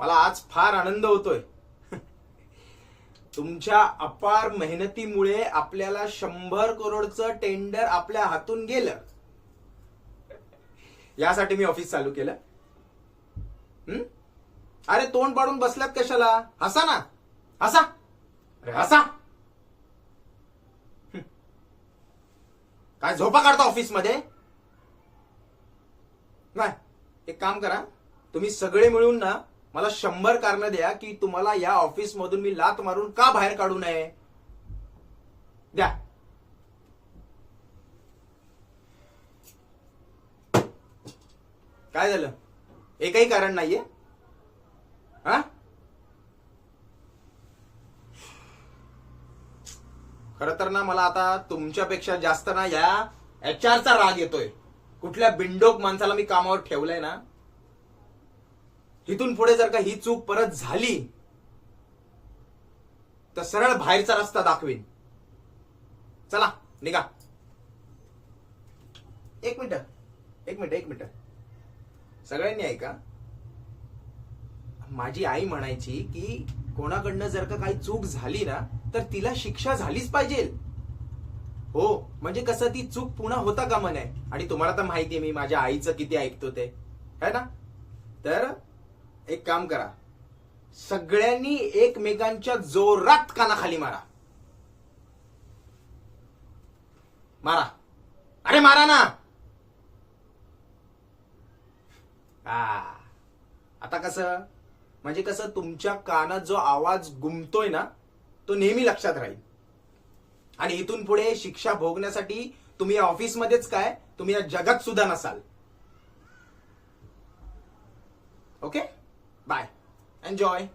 मला आज फार आनंद होतोय. तुमच्या अपार मेहनतीमुळे आपल्याला 100 करोडचं टेंडर आपल्या हातून गेलं. यासाठी मी ऑफिस चालू केलं. अरे तोंड पाडून बसल्यात कशाला? हसा ना, हसा. अरे हसा. काय झोपा काढता ऑफिस मध्ये? नाही, एक काम करा, तुम्ही सगळे मिळून ना मला 100 कारणं द्या की तुम्हाला या ऑफिस मधून मी लात मारून का बाहेर काढू नये. द्या. काय झालं? एकही कारण नाहीये? हा? खर तर ना मला आता तुमच्यापेक्षा जास्त ना या HR चा राग येतोय. कुठल्या बिंडोक माणसाला मी कामावर ठेवलंय ना. इथून पुढे जर का ही चूक परत झाली तर सरळ बाहेरचा रस्ता दाखवीन. चला निघा. एक मिनिट सगळ्यांनी ऐका. माझी आई म्हणायची की कोणाकडनं जर का काही चूक झाली ना तर तिला शिक्षा झालीच पाहिजे. हो, म्हणजे कसं ती चूक पुन्हा होता कामा नये. आणि तुम्हाला तर माहितीये मी माझ्या आईचं किती ऐकतो ते, है ना. तर एक काम करा, सगळ्यांनी एकमेकांच्या जोरात कानाखाली मारा. मारा. अरे मारा ना. आता कसं, म्हणजे कसं तुमच्या कानात जो आवाज घुमतोय ना तो नेहमी लक्षात राहील. आणि इथून पुढे शिक्षा भोगण्यासाठी तुम्ही या ऑफिसमध्येच काय, तुम्ही या जगात सुद्धा नसाल. Okay, bye, enjoy.